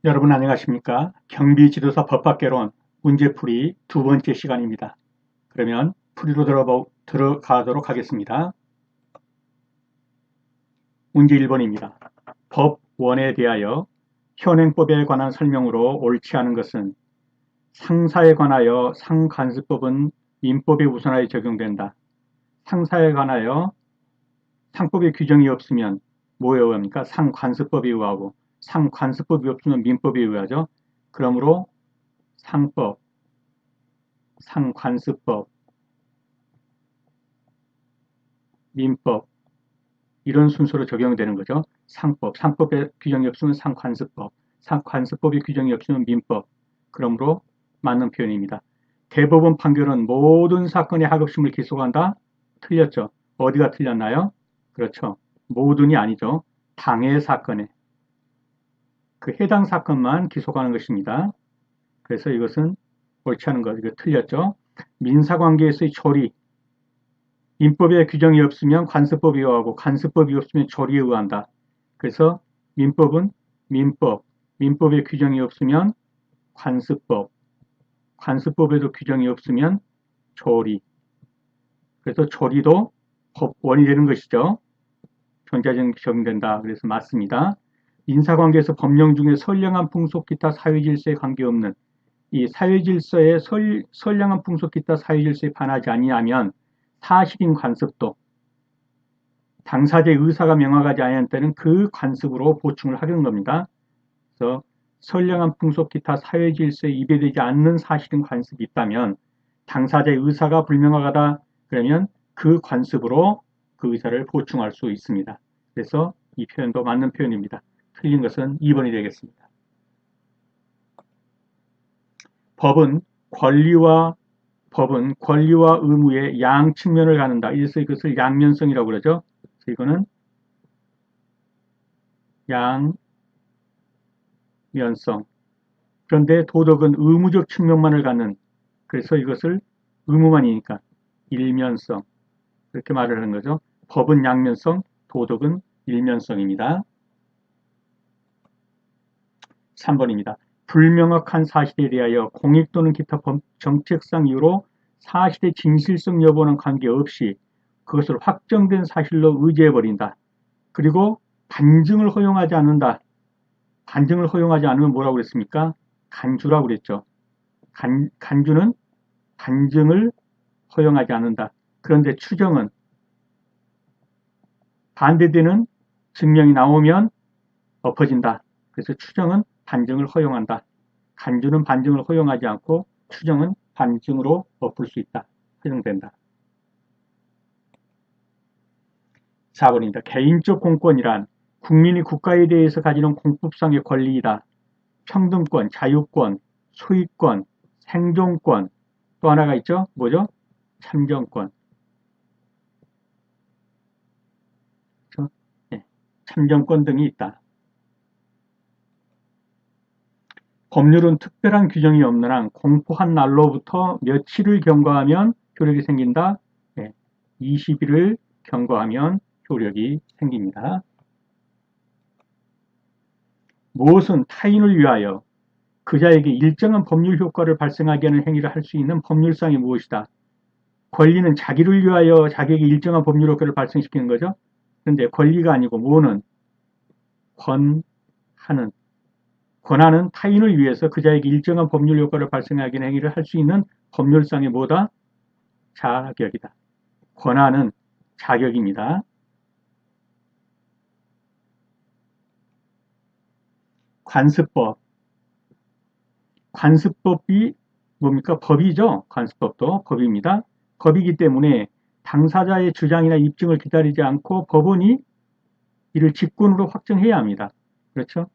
여러분 안녕하십니까? 경비지도사 법학개론 문제풀이 두 번째 시간입니다. 그러면 풀이로 들어가도록 하겠습니다. 문제 1번입니다. 법 1에 대하여 현행법에 관한 설명으로 옳지 않은 것은 상사에 관하여 상관습법은 민법에 우선하여 적용된다. 상사에 관하여 상법의 규정이 없으면 뭐에 의합니까? 상관습법에 의하고 상관습법이 없으면 민법에 의하죠. 그러므로 상법, 상관습법, 민법 이런 순서로 적용되는 거죠. 상법의 규정이 없으면 상관습법, 상관습법의 규정이 없으면 민법. 그러므로 맞는 표현입니다. 대법원 판결은 모든 사건의 하급심을 기소한다? 틀렸죠. 어디가 틀렸나요? 그렇죠. 모든이 아니죠. 당해 사건에 그 해당 사건만 기소하는 것입니다. 그래서 이것은 옳지 않은 것, 이거 틀렸죠. 민사관계에서의 처리, 민법에 규정이 없으면 관습법에 의하고 관습법이 없으면 조리에 의한다. 그래서 민법은 민법, 민법에 규정이 없으면 관습법, 관습법에도 규정이 없으면 조리. 그래서 조리도 법원이 되는 것이죠. 전자적 적용된다. 그래서 맞습니다. 인사관계에서 법령 중에 선량한 풍속 기타 사회질서에 관계없는 이 사회질서에 선량한 풍속 기타 사회질서에 반하지 아니하면 사실인 관습도 당사자의 의사가 명확하지 않은 때는 그 관습으로 보충을 하려는 겁니다. 그래서 선량한 풍속 기타 사회질서에 위배되지 않는 사실인 관습이 있다면 당사자의 의사가 불명확하다 그러면 그 관습으로 그 의사를 보충할 수 있습니다. 그래서 이 표현도 맞는 표현입니다. 틀린 것은 2번이 되겠습니다. 법은 권리와 의무의 양 측면을 가는다. 그래서 이것을 양면성이라고 그러죠. 이거는 양면성. 그런데 도덕은 의무적 측면만을 갖는, 그래서 이것을 의무만이니까 일면성. 이렇게 말을 하는 거죠. 법은 양면성, 도덕은 일면성입니다. 3번입니다. 불명확한 사실에 대하여 공익 또는 기타 정책상 이유로 사실의 진실성 여부는 관계없이 그것을 확정된 사실로 의지해버린다. 그리고 반증을 허용하지 않는다. 반증을 허용하지 않으면 뭐라고 그랬습니까? 간주라고 그랬죠. 간주는 반증을 허용하지 않는다. 그런데 추정은 반대되는 증명이 나오면 엎어진다. 그래서 추정은 반증을 허용한다. 간주는 반증을 허용하지 않고 추정은 반증으로 엎을 수 있다. 허용된다. 4번입니다. 개인적 공권이란 국민이 국가에 대해서 가지는 공법상의 권리이다. 평등권, 자유권, 소유권, 생존권, 또 하나가 있죠. 뭐죠? 참정권. 그렇죠? 네. 참정권 등이 있다. 법률은 특별한 규정이 없는 한 공포한 날로부터 며칠을 경과하면 효력이 생긴다. 네. 20일을 경과하면 효력이 생깁니다. 무엇은 타인을 위하여 그자에게 일정한 법률 효과를 발생하게 하는 행위를 할 수 있는 법률상이 무엇이다. 권리는 자기를 위하여 자기에게 일정한 법률 효과를 발생시키는 거죠. 그런데 권리가 아니고 뭐는 권하는 권한은 타인을 위해서 그자에게 일정한 법률 효과를 발생하게 하는 행위를 할 수 있는 법률상의 뭐다? 자격이다. 권한은 자격입니다. 관습법. 관습법이 뭡니까? 법이죠. 관습법도 법입니다. 법이기 때문에 당사자의 주장이나 입증을 기다리지 않고 법원이 이를 직권으로 확정해야 합니다. 그렇죠?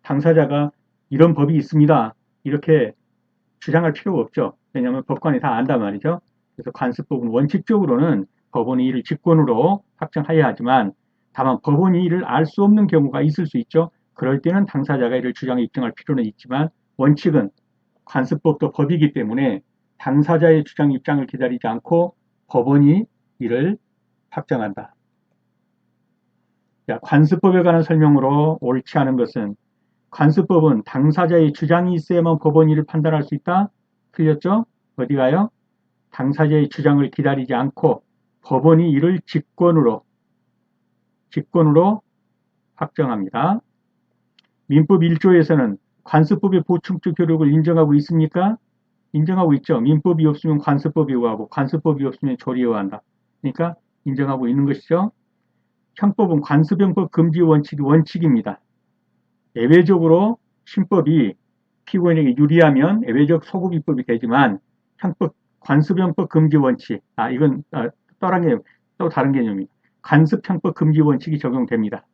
당사자가 이런 법이 있습니다. 이렇게 주장할 필요가 없죠. 왜냐하면 법관이 다 안단 말이죠. 그래서 관습법은 원칙적으로는 법원이 이를 직권으로 확정해야 하지만 다만 법원이 이를 알 수 없는 경우가 있을 수 있죠. 그럴 때는 당사자가 이를 주장에 입증할 필요는 있지만 원칙은 관습법도 법이기 때문에 당사자의 주장 입장을 기다리지 않고 법원이 이를 확정한다. 관습법에 관한 설명으로 옳지 않은 것은 관습법은 당사자의 주장이 있어야만 법원 일을 판단할 수 있다. 틀렸죠? 어디 가요? 당사자의 주장을 기다리지 않고 법원이 이를 직권으로 확정합니다. 민법 1조에서는 관습법의 보충적 효력을 인정하고 있습니까? 인정하고 있죠. 민법이 없으면 관습법이 의하고 관습법이 없으면 조리에 의한다. 그러니까 인정하고 있는 것이죠. 형법은 관습형법 금지 원칙입니다. 예외적으로 신법이 피고인에게 유리하면 예외적 소급입법이 되지만 형법 관습형법 금지 원칙, 이건 또 다른 개념입니다. 관습형법 금지 원칙이 적용됩니다.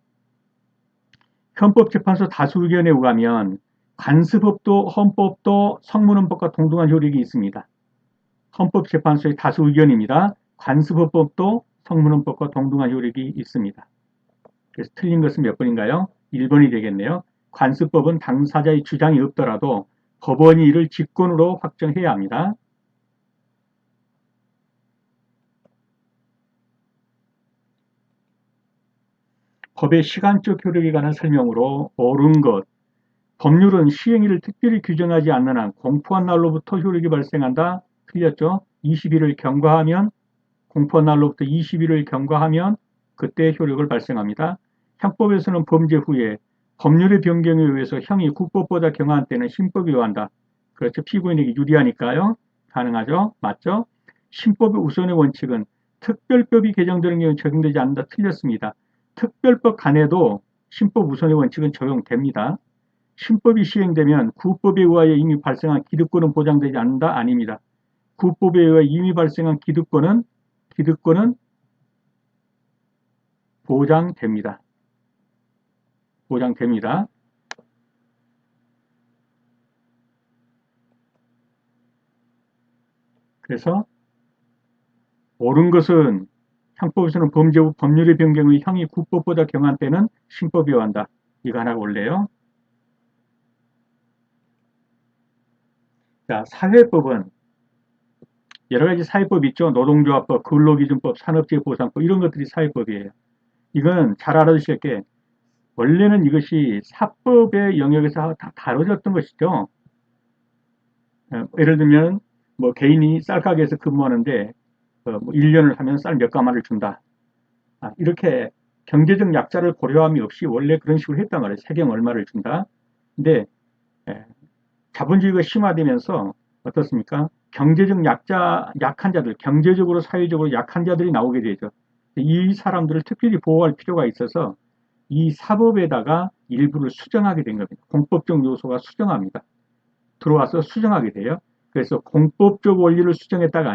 헌법재판소 다수 의견에 의하면 관습법도 헌법도 성문헌법과 동등한 효력이 있습니다. 헌법재판소의 다수 의견입니다. 관습헌법도 성문헌법과 동등한 효력이 있습니다. 그래서 틀린 것은 몇 번인가요? 1번이 되겠네요. 관습법은 당사자의 주장이 없더라도 법원이 이를 직권으로 확정해야 합니다. 법의 시간적 효력에 관한 설명으로 옳은 것. 법률은 시행일을 특별히 규정하지 않는 한 공포한 날로부터 효력이 발생한다. 틀렸죠? 20일을 경과하면 공포한 날로부터 20일을 경과하면 그때 효력을 발생합니다. 형법에서는 범죄 후에 법률의 변경에 의해서 형이 국법보다 경한 때는 신법에 의한다. 그렇죠. 피고인에게 유리하니까요. 가능하죠. 맞죠? 신법의 우선의 원칙은 특별법이 개정되는 경우에 적용되지 않는다. 틀렸습니다. 특별법 간에도 신법 우선의 원칙은 적용됩니다. 신법이 시행되면 구법에 의하여 이미 발생한 기득권은 보장되지 않는다? 아닙니다. 구법에 의하여 이미 발생한 기득권은 보장됩니다. 보장됩니다. 그래서 옳은 것은 형법에서는 범죄 후 법률의 변경의 형이 구법보다 경한 때는 신법에 의한다. 이거 하나 올래요. 자, 사회법은 여러 가지 사회법이 있죠. 노동조합법, 근로기준법, 산업재해보상법 이런 것들이 사회법이에요. 이건 잘 알아두실 게 원래는 이것이 사법의 영역에서 다 다뤄졌던 것이죠. 예를 들면 뭐 개인이 쌀가게에서 근무하는데 1년을 하면 쌀 몇 가마를 준다. 이렇게 경제적 약자를 고려함이 없이 원래 그런 식으로 했단 말이에요. 세경 얼마를 준다. 근데 자본주의가 심화되면서 어떻습니까? 경제적 약한 자들, 경제적으로 사회적으로 약한 자들이 나오게 되죠. 이 사람들을 특별히 보호할 필요가 있어서 이 사법에다가 일부를 수정하게 된 겁니다. 공법적 요소가 수정합니다. 들어와서 수정하게 돼요. 그래서 공법적 원리를 수정했다가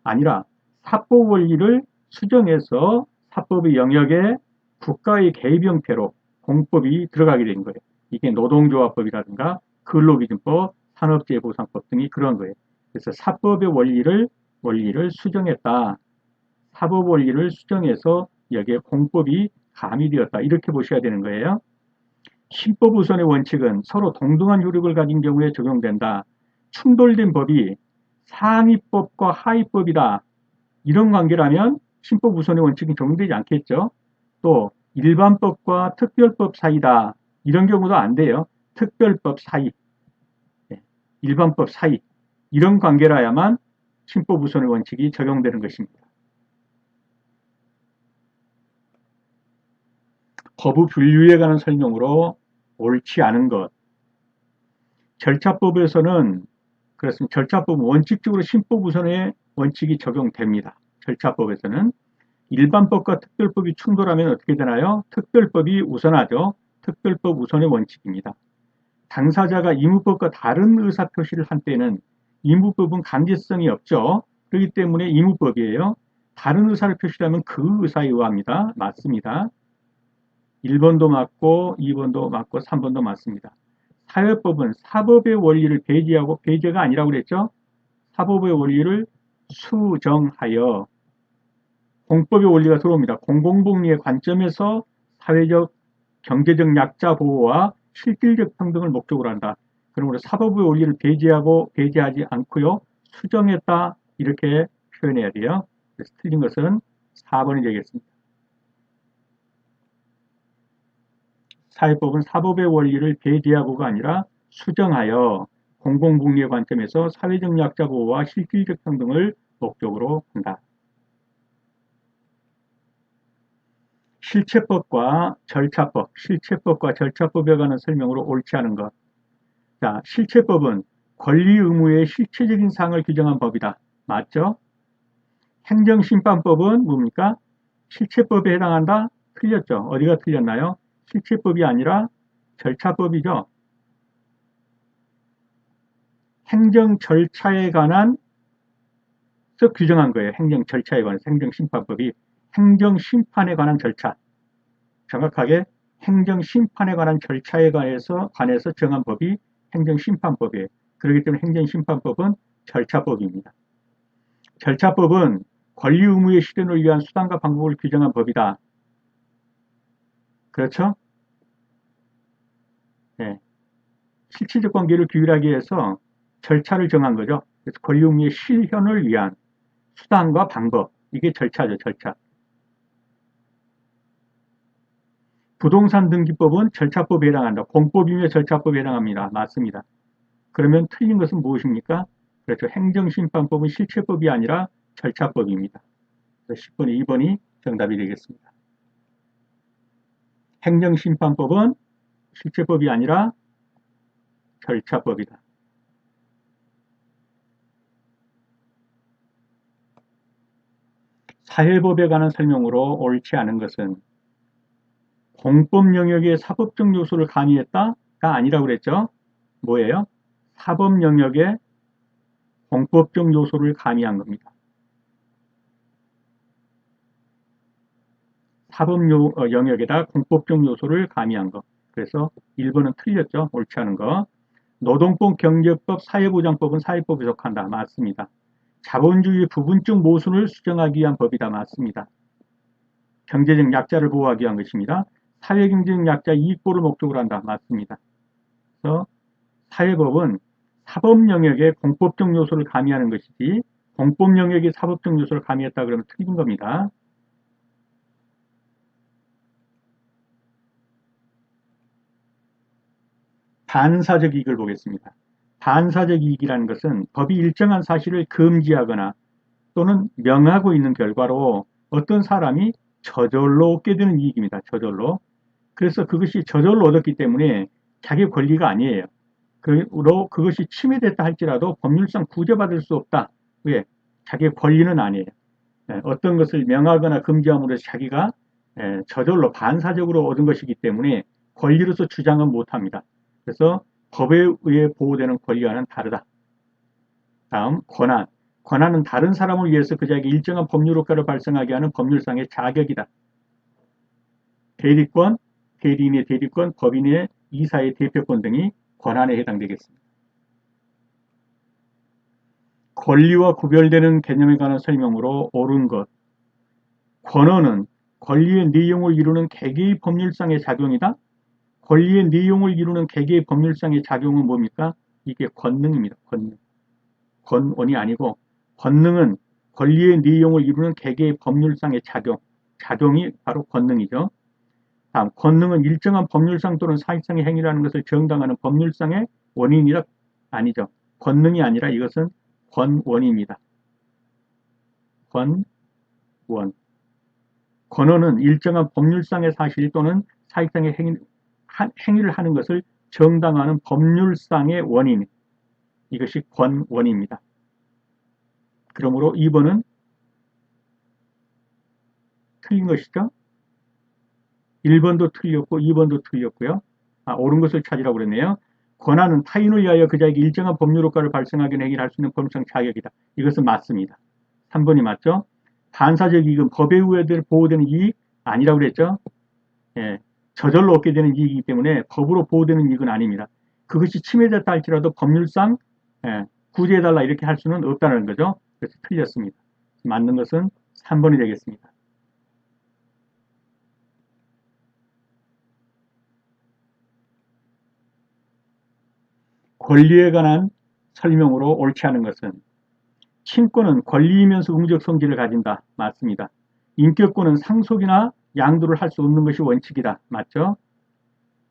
아니라 사법 원리를 수정해서 사법의 영역에 국가의 개입 형태로 공법이 들어가게 된 거예요. 이게 노동조합법이라든가 근로기준법, 산업재해보상법 등이 그런 거예요. 그래서 사법의 원리를 수정했다. 사법 원리를 수정해서 여기에 공법이 가미되었다. 이렇게 보셔야 되는 거예요. 신법 우선의 원칙은 서로 동등한 효력을 가진 경우에 적용된다. 충돌된 법이 상위법과 하위법이다. 이런 관계라면 신법 우선의 원칙이 적용되지 않겠죠. 또 일반법과 특별법 사이다. 이런 경우도 안 돼요. 특별법 사이, 일반법 사이 이런 관계라야만 신법 우선의 원칙이 적용되는 것입니다. 법의 분류에 관한 설명으로 옳지 않은 것. 절차법에서는 그렇습니다. 절차법은 원칙적으로 신법 우선의 원칙이 적용됩니다. 절차법에서는 일반법과 특별법이 충돌하면 어떻게 되나요? 특별법이 우선하죠. 특별법 우선의 원칙입니다. 당사자가 이무법과 다른 의사표시를 한 때는 이무법은 강제성이 없죠. 그렇기 때문에 이무법이에요. 다른 의사를 표시하면 그 의사에 의합니다. 맞습니다. 1번도 맞고 2번도 맞고 3번도 맞습니다. 사회법은 사법의 원리를 배제하고 배제가 아니라고 그랬죠. 사법의 원리를 수정하여 공법의 원리가 들어옵니다. 공공복리의 관점에서 사회적, 경제적 약자 보호와 실질적 평등을 목적으로 한다. 그러므로 사법의 원리를 배제하지 않고요. 수정했다. 이렇게 표현해야 돼요. 그래서 틀린 것은 4번이 되겠습니다. 사회법은 사법의 원리를 배제하고가 아니라 수정하여 공공복리의 관점에서 사회적 약자 보호와 실질적 평등을 목적으로 한다. 실체법과 절차법, 실체법과 절차법에 관한 설명으로 옳지 않은 것. 자, 실체법은 권리 의무의 실체적인 사항을 규정한 법이다. 맞죠? 행정심판법은 뭡니까? 실체법에 해당한다? 틀렸죠. 어디가 틀렸나요? 실체법이 아니라 절차법이죠. 행정 절차에 관한 규정한 거예요. 행정 절차에 관한 행정심판법이 행정심판에 관한 절차. 정확하게 행정심판에 관한 절차에 관해서 정한 법이 행정심판법이에요. 그렇기 때문에 행정심판법은 절차법입니다. 절차법은 권리 의무의 실현을 위한 수단과 방법을 규정한 법이다. 그렇죠? 네. 실체적 관계를 규율하기 위해서 절차를 정한 거죠. 그래서 권리 의무의 실현을 위한 수단과 방법. 이게 절차죠, 절차. 부동산 등기법은 절차법에 해당한다. 공법이며 절차법에 해당합니다. 맞습니다. 그러면 틀린 것은 무엇입니까? 그렇죠. 행정심판법은 실체법이 아니라 절차법입니다. 그래서 10번이 2번이 정답이 되겠습니다. 행정심판법은 실체법이 아니라 절차법이다. 사회법에 관한 설명으로 옳지 않은 것은 공법 영역의 사법적 요소를 가미했다가 아니라고 그랬죠. 뭐예요? 사법 영역에 공법적 요소를 가미한 겁니다. 사법 영역에다 공법적 요소를 가미한 거. 그래서 1번은 틀렸죠. 옳지 않은 거. 노동법, 경제법, 사회보장법은 사회법에 속한다. 맞습니다. 자본주의 부분적 모순을 수정하기 위한 법이다. 맞습니다. 경제적 약자를 보호하기 위한 것입니다. 사회경제적 약자 이익보를 목적으로 한다. 맞습니다. 그래서 사회법은 사법 영역에 공법적 요소를 가미하는 것이지 공법 영역에 사법적 요소를 가미했다 그러면 틀린 겁니다. 반사적 이익을 보겠습니다. 반사적 이익이라는 것은 법이 일정한 사실을 금지하거나 또는 명하고 있는 결과로 어떤 사람이 저절로 얻게 되는 이익입니다. 저절로. 그래서 그것이 저절로 얻었기 때문에 자기 권리가 아니에요. 그것이 침해됐다 할지라도 법률상 구제받을 수 없다. 왜? 자기의 권리는 아니에요. 어떤 것을 명하거나 금지함으로 자기가 저절로 반사적으로 얻은 것이기 때문에 권리로서 주장은 못합니다. 그래서 법에 의해 보호되는 권리와는 다르다. 다음 권한. 권한은 다른 사람을 위해서 그자에게 일정한 법률 효과를 발생하게 하는 법률상의 자격이다. 대리권, 대리인의 대리권, 법인의 이사의 대표권 등이 권한에 해당되겠습니다. 권리와 구별되는 개념에 관한 설명으로 옳은 것. 권한은 권리의 내용을 이루는 개개의 법률상의 작용이다. 권리의 내용을 이루는 개개의 법률상의 작용은 뭡니까? 이게 권능입니다. 권능. 권원이 아니고 권능은 권리의 내용을 이루는 개개의 법률상의 작용이 바로 권능이죠. 다음, 권능은 일정한 법률상 또는 사실상의 행위라는 것을 정당하는 법률상의 원인이라 아니죠. 권능이 아니라 이것은 권원입니다. 권원. 권한은 일정한 법률상의 사실 또는 사실상의 행위를 하는 것을 정당화하는 법률상의 원인. 이것이 권원입니다. 그러므로 2번은 틀린 것이죠. 1번도 틀렸고 2번도 틀렸고요. 옳은 것을 찾으라고 그랬네요. 권한은 타인을 위하여 그자에게 일정한 법률 효과를 발생하게 행위를 할 수 있는 법률상 자격이다. 이것은 맞습니다. 3번이 맞죠. 반사적 이익은 법에 의해 보호되는 이익 아니라고 그랬죠. 예, 저절로 얻게 되는 이익이기 때문에 법으로 보호되는 이익은 아닙니다. 그것이 침해됐다 할지라도 법률상 구제해달라 이렇게 할 수는 없다는 거죠. 그래서 틀렸습니다. 맞는 것은 3번이 되겠습니다. 권리에 관한 설명으로 옳지 않은 것은 친권은 권리이면서 의무적 성질을 가진다. 맞습니다. 인격권은 상속이나 양도를 할 수 없는 것이 원칙이다. 맞죠?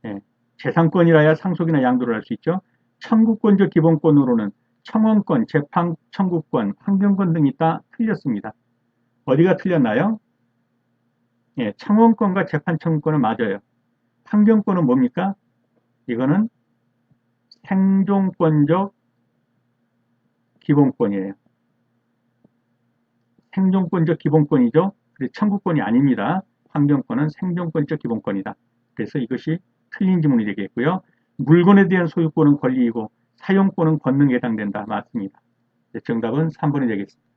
예, 재산권이라야 상속이나 양도를 할 수 있죠. 청구권적 기본권으로는 청원권, 재판 청구권, 환경권 등이 있다. 틀렸습니다. 어디가 틀렸나요? 예, 청원권과 재판 청구권은 맞아요. 환경권은 뭡니까? 이거는 생존권적 기본권이에요. 생존권적 기본권이죠. 그래서 청구권이 아닙니다. 환경권은 생존권적 기본권이다. 그래서 이것이 틀린 지문이 되겠고요. 물건에 대한 소유권은 권리이고 사용권은 권능에 해당된다. 맞습니다. 정답은 3번이 되겠습니다.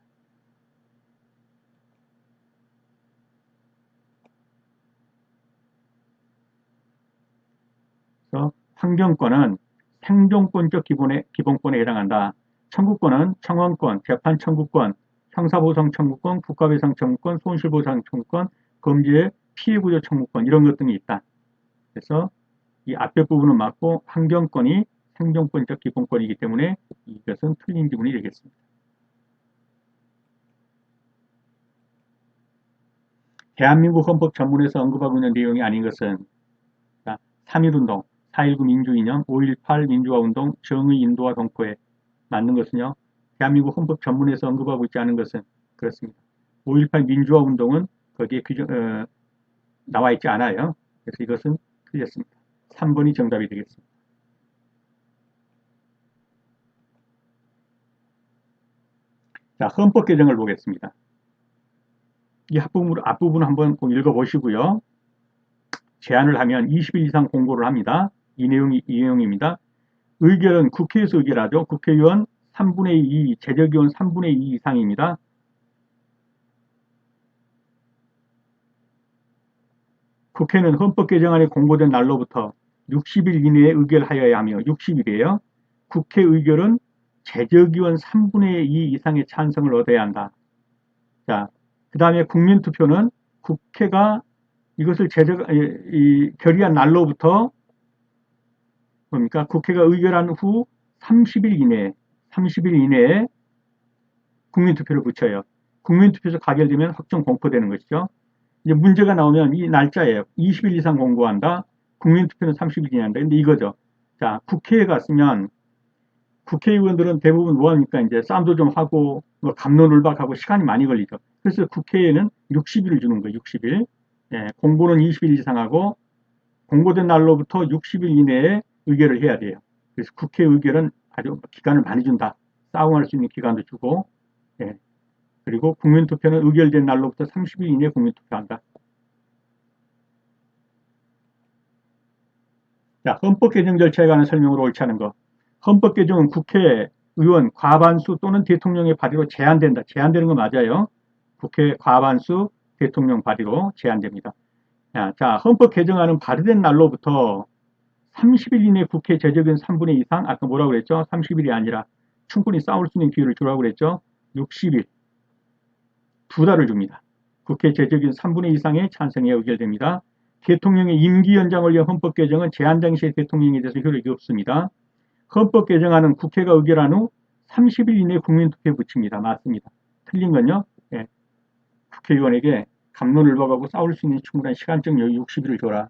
그래서 환경권은 생존권적 기본권에 해당한다. 청구권은 청원권, 재판 청구권, 형사보상 청구권, 국가배상 청구권, 손실보상 청구권, 범죄 피해구조 청구권 이런 것 등이 있다. 그래서 이 앞에 부분은 맞고 환경권이 생존권적 기본권이기 때문에 이것은 틀린 지문이 되겠습니다. 대한민국 헌법 전문에서 언급하고 있는 내용이 아닌 것은 3.1운동, 4.19 민주이념, 5.18 민주화운동, 정의 인도와 동포에 맞는 것은요. 대한민국 헌법 전문에서 언급하고 있지 않은 것은 그렇습니다. 5.18 민주화운동은 거기에 나와 있지 않아요. 그래서 이것은 틀렸습니다. 3번이 정답이 되겠습니다. 자, 헌법 개정을 보겠습니다. 이 앞부분 한번 읽어보시고요. 제안을 하면 20일 이상 공고를 합니다. 이 내용입니다. 의결은 국회에서 의결하죠. 국회의원 3분의 2, 재적의원 3분의 2 이상입니다. 국회는 헌법 개정안이 공고된 날로부터 60일 이내에 의결하여야 하며 60일이에요. 국회 의결은 재적의원 3분의 2 이상의 찬성을 얻어야 한다. 자, 그 다음에 국민투표는 국회가 이것을 결의한 날로부터 뭡니까? 국회가 의결한 후 30일 이내에 국민투표를 붙여요. 국민투표에서 가결되면 확정 공포되는 것이죠. 이제 문제가 나오면 이 날짜예요. 20일 이상 공고한다. 국민투표는 30일 이내 한다. 근데 이거죠. 자, 국회에 갔으면 국회의원들은 대부분 뭐합니까? 이제 싸움도 좀 하고 뭐 갑론을박하고 시간이 많이 걸리죠. 그래서 국회에는 60일을 주는 거예요. 60일. 예, 공고는 20일 이상 하고 공고된 날로부터 60일 이내에 의결을 해야 돼요. 그래서 국회 의결은 아주 기간을 많이 준다. 싸움할 수 있는 기간도 주고, 예. 그리고 국민투표는 의결된 날로부터 30일 이내에 국민투표한다. 자, 헌법 개정 절차에 관한 설명으로 옳지 않은 것. 헌법 개정은 국회의원 과반수 또는 대통령의 발의로 제한된다. 제한되는 거 맞아요. 국회 과반수 대통령 발의로 제한됩니다. 자, 헌법 개정안은 발의된 날로부터 30일 이내 국회 재적은 3분의 2 이상, 아까 뭐라고 그랬죠? 30일이 아니라 충분히 싸울 수 있는 기회를 주라고 그랬죠? 60일. 2달을 줍니다. 국회 재적인 3분의 2 이상의 찬성에 의결됩니다. 대통령의 임기 연장을 위한 헌법 개정은 제한 당시의 대통령에 대해서 효력이 없습니다. 헌법 개정안은 국회가 의결한 후 30일 이내 국민투표에 붙입니다. 맞습니다. 틀린 건요. 예. 국회의원에게 갑론을박하고 싸울 수 있는 충분한 시간적 여유 60일을 줘라.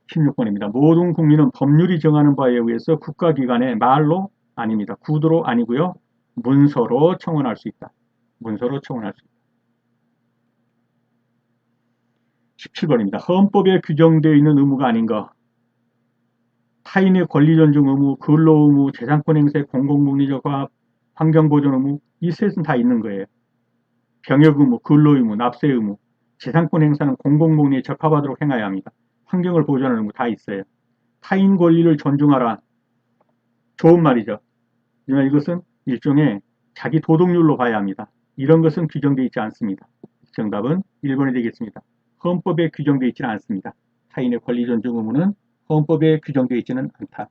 16번입니다. 모든 국민은 법률이 정하는 바에 의해서 국가기관의 말로 아닙니다. 구두로 아니고요. 문서로 청원할 수 있다. 문서로 청원할 수 있다. 17번입니다. 헌법에 규정되어 있는 의무가 아닌 것. 타인의 권리 존중 의무, 근로 의무, 재산권 행사의 공공복리적 화합, 환경보존 의무 이 셋은 다 있는 거예요. 병역 의무, 근로 의무, 납세 의무, 재산권 행사는 공공복리에 적합하도록 행해야 합니다. 환경을 보존하는 의무 다 있어요. 타인 권리를 존중하라. 좋은 말이죠. 하지만 이것은 일종의 자기 도덕률로 봐야 합니다. 이런 것은 규정되어 있지 않습니다. 정답은 1번이 되겠습니다. 헌법에 규정되어 있지는 않습니다. 타인의 권리 존중 의무는 헌법에 규정되어 있지는 않다.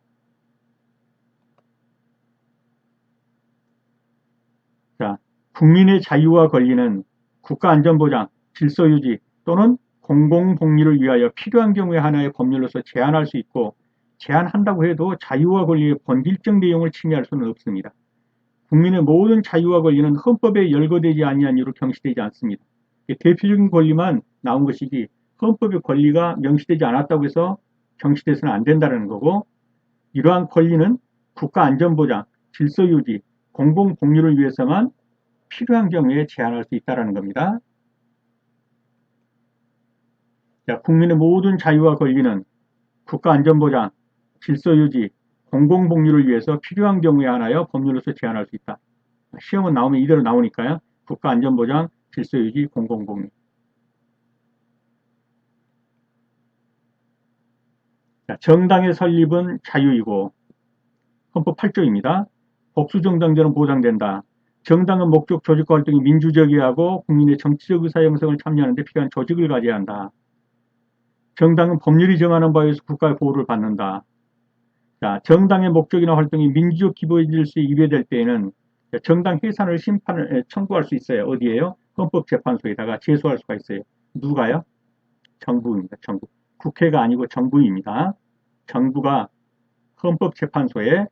자, 국민의 자유와 권리는 국가안전보장, 질서유지 또는 공공복리를 위하여 필요한 경우에 하나의 법률로서 제한할 수 있고 제한한다고 해도 자유와 권리의 본질적 내용을 침해할 수는 없습니다. 국민의 모든 자유와 권리는 헌법에 열거되지 아니한 이유로 경시되지 않습니다. 대표적인 권리만 나온 것이지 헌법의 권리가 명시되지 않았다고 해서 경시돼서는 안 된다는 거고, 이러한 권리는 국가 안전보장, 질서유지, 공공복리를 위해서만 필요한 경우에 제한할 수 있다는 겁니다. 자, 국민의 모든 자유와 권리는 국가 안전보장, 질서유지, 공공복리를 위해서 필요한 경우에 한하여 법률로서 제한할 수 있다. 시험은 나오면 이대로 나오니까요. 국가 안전보장, 질서유지, 공공복리. 자, 정당의 설립은 자유이고 헌법 8조입니다. 복수정당제는 보장된다. 정당은 목적, 조직과 활동이 민주적이어야 하고 국민의 정치적 의사 형성을 참여하는 데 필요한 조직을 가져야 한다. 정당은 법률이 정하는 바에 의해서 국가의 보호를 받는다. 자, 정당의 목적이나 활동이 민주적 기본 질서에 위배될 때에는 정당 해산을 심판을 청구할 수 있어요. 어디에요? 헌법재판소에다가 제소할 수가 있어요. 누가요? 정부입니다. 정부. 국회가 아니고 정부입니다. 정부가 헌법재판소에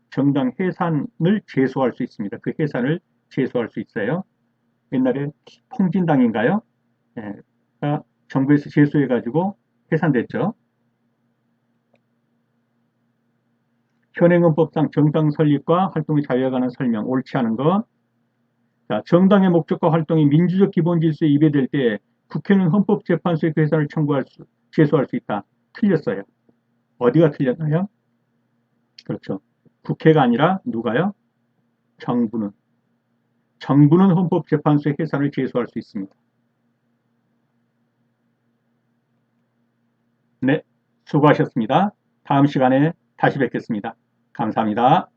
정당 해산을 제소할 수 있습니다. 그 해산을 제소할 수 있어요. 옛날에 통진당인가요? 예, 정부에서 제소해가지고 해산됐죠. 현행헌법상 정당 설립과 활동의 자유에 관한 설명, 옳지 않은 것. 자, 정당의 목적과 활동이 민주적 기본 질서에 위배될 때 국회는 헌법재판소에 그 해산을 제소할 수 있다. 틀렸어요. 어디가 틀렸나요? 그렇죠. 국회가 아니라 누가요? 정부는. 정부는 헌법재판소에 해산을 제소할 수 있습니다. 네, 수고하셨습니다. 다음 시간에 다시 뵙겠습니다. 감사합니다.